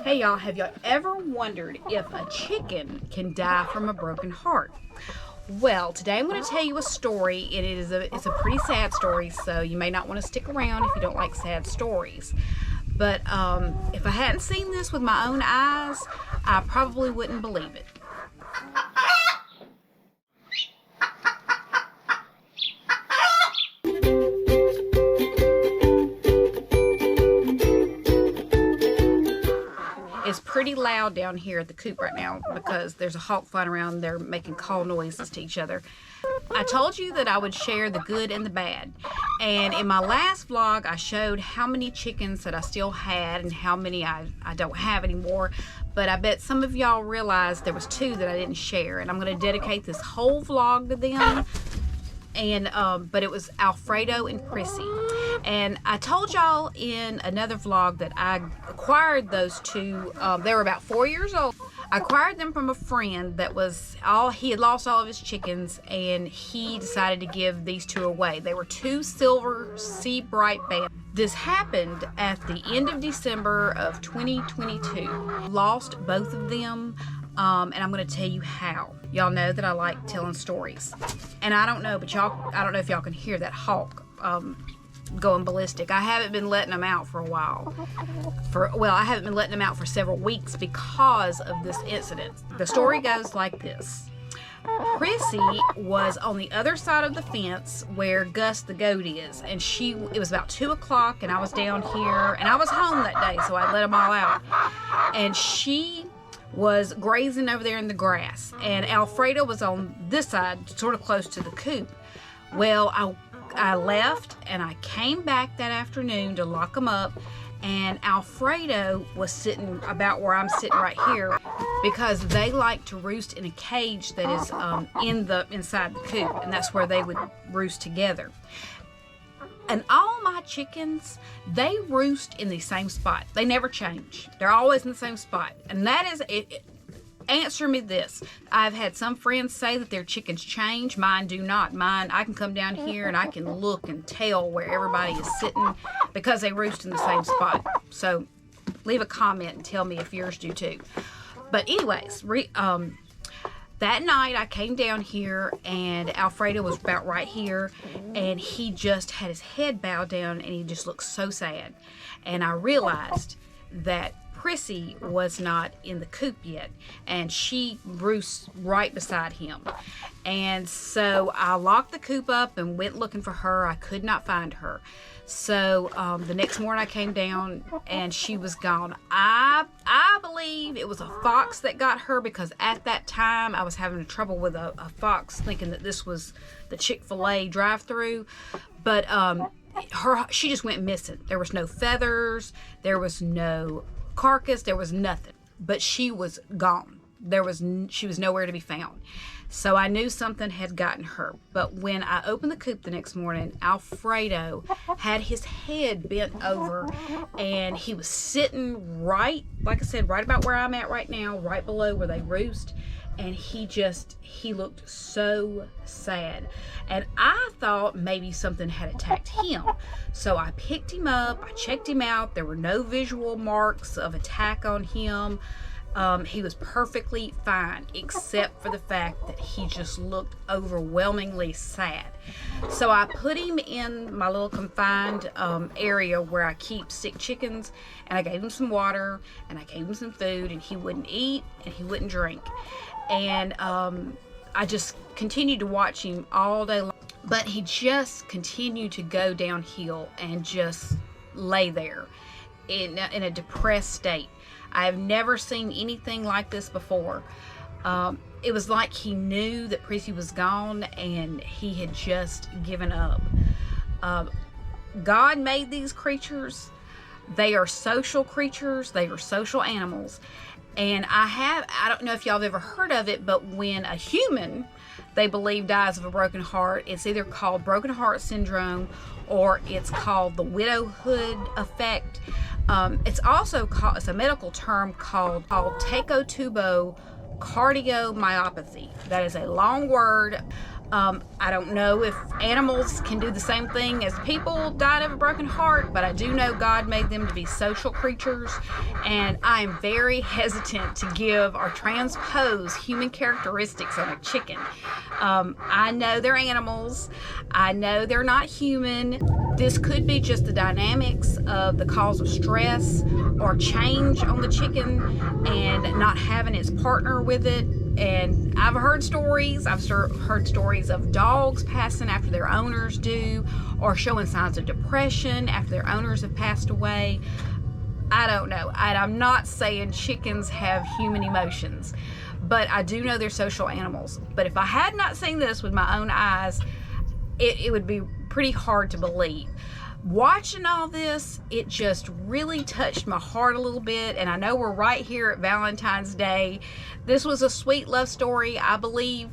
Hey y'all, have y'all ever wondered if a chicken can die from a broken heart? Well, today I'm going to tell you a story. It's a pretty sad story, so you may not want to stick around if you don't like sad stories. But if I hadn't seen this with my own eyes, I probably wouldn't believe it. It's pretty loud down here at the coop right now because there's a hawk flying around. They're making call noises to each other. I told you that I would share the good and the bad. And in my last vlog, I showed how many chickens that I still had and how many I don't have anymore. But I bet some of y'all realized there was two that I didn't share. And I'm going to dedicate this whole vlog to them. And but it was Alfredo and Chrissy. And I told y'all in another vlog that I acquired those two. They were about 4 years old. I acquired them from a friend that he had lost all of his chickens, and he decided to give these two away. They were two silver sea bright bands. This happened at the end of December of 2022. Lost both of them. And I'm going to tell you how. Y'all know that I like telling stories. And I don't know, but I don't know if y'all can hear that hawk going ballistic. I haven't been letting them out for a while. I haven't been letting them out for several weeks because of this incident. The story goes like this. Chrissy was on the other side of the fence where Gus the goat is, and it was about 2 o'clock, and I was down here, and I was home that day, so I let them all out. And she was grazing over there in the grass, and Alfredo was on this side, sort of close to the coop. Well, I left, and I came back that afternoon to lock them up, and Alfredo was sitting about where I'm sitting right here, because they like to roost in a cage that is inside the coop, and that's where they would roost together. And all my chickens, they roost in the same spot. They never change. They're always in the same spot. And that is it. Answer me this. I've had some friends say that their chickens change. Mine do not. Mine, I can come down here and I can look and tell where everybody is sitting because they roost in the same spot. So leave a comment and tell me if yours do too. But anyways, that night I came down here, and Alfredo was about right here, and he just had his head bowed down, and he just looked so sad. And I realized that Chrissy was not in the coop yet, and she roosts right beside him. And so I locked the coop up and went looking for her. I could not find her. So the next morning I came down, and she was gone. I believe it was a fox that got her, because at that time I was having trouble with a fox, thinking that this was the Chick-fil-A drive-through. But she just went missing. There was no feathers, there was no carcass, there was nothing. But she was gone. She was nowhere to be found. So I knew something had gotten her. But when I opened the coop the next morning, Alfredo had his head bent over, and he was sitting right, like I said, right about where I'm at right now, right below where they roost. And he looked so sad. And I thought maybe something had attacked him. So I picked him up, I checked him out. There were no visual marks of attack on him. He was perfectly fine, except for the fact that he just looked overwhelmingly sad. So I put him in my little confined area where I keep sick chickens, and I gave him some water, and I gave him some food, and he wouldn't eat, and he wouldn't drink. And I just continued to watch him all day long, but he just continued to go downhill and just lay there in a depressed state. I have never seen anything like this before. It was like he knew that Chrissy was gone, and he had just given up. God made these creatures. They are social creatures. They are social animals. And I don't know if y'all have ever heard of it, but when a human, they believe, dies of a broken heart, it's either called broken heart syndrome, or it's called the widowhood effect. It's also called, it's a medical term called tachotubo cardiomyopathy. That is a long word. I don't know if animals can do the same thing as people died of a broken heart, but I do know God made them to be social creatures, and I am very hesitant to give or transpose human characteristics on a chicken. I know they're animals. I know they're not human. This could be just the dynamics of the cause of stress or change on the chicken and not having its partner with it. And I've heard stories of dogs passing after their owners do, or showing signs of depression after their owners have passed away. I don't know. I'm not saying chickens have human emotions, but I do know they're social animals. But if I had not seen this with my own eyes, it would be pretty hard to believe. Watching all this, it just really touched my heart a little bit. And I know we're right here at Valentine's Day. This was a sweet love story. I believe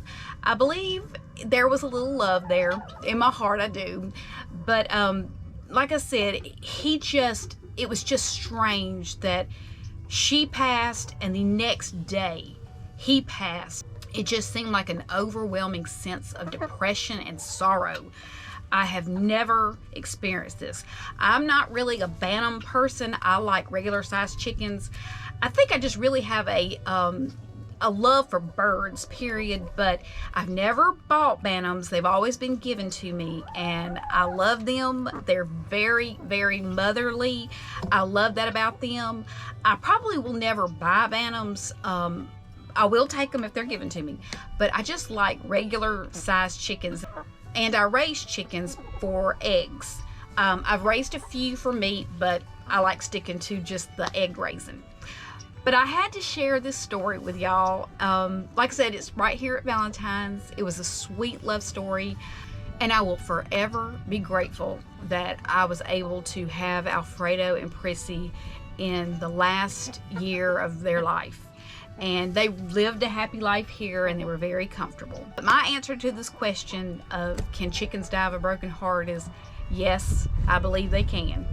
there was a little love there in my heart. I do. But like I said, it was just strange that she passed and the next day he passed. It just seemed like an overwhelming sense of depression and sorrow. I have never experienced this. I'm not really a Bantam person. I like regular sized chickens. I think I just really have a love for birds, period. But I've never bought Bantams. They've always been given to me, and I love them. They're very, very motherly. I love that about them. I probably will never buy Bantams. I will take them if they're given to me, but I just like regular sized chickens. And I raise chickens for eggs. I've raised a few for meat, but I like sticking to just the egg raising. But I had to share this story with y'all. Like I said, it's right here at Valentine's. It was a sweet love story, and I will forever be grateful that I was able to have Alfredo and Chrissy in the last year of their life. And they lived a happy life here, and they were very comfortable. But my answer to this question of can chickens die of a broken heart is yes, I believe they can.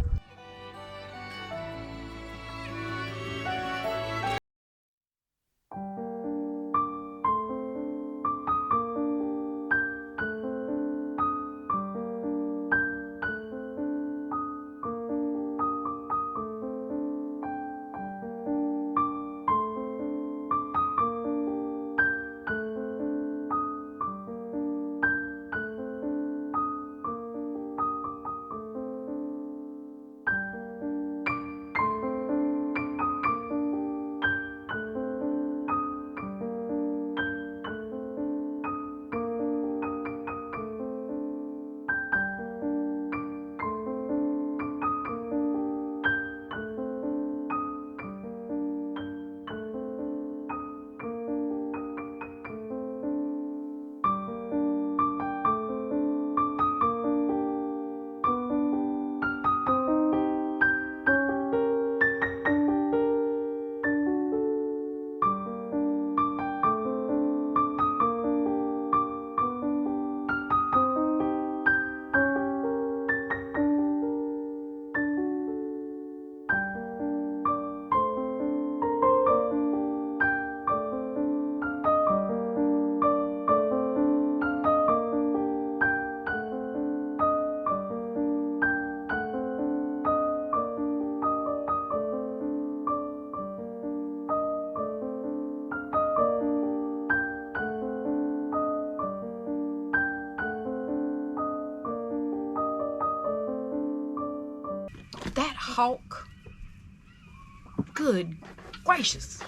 That hawk, good gracious.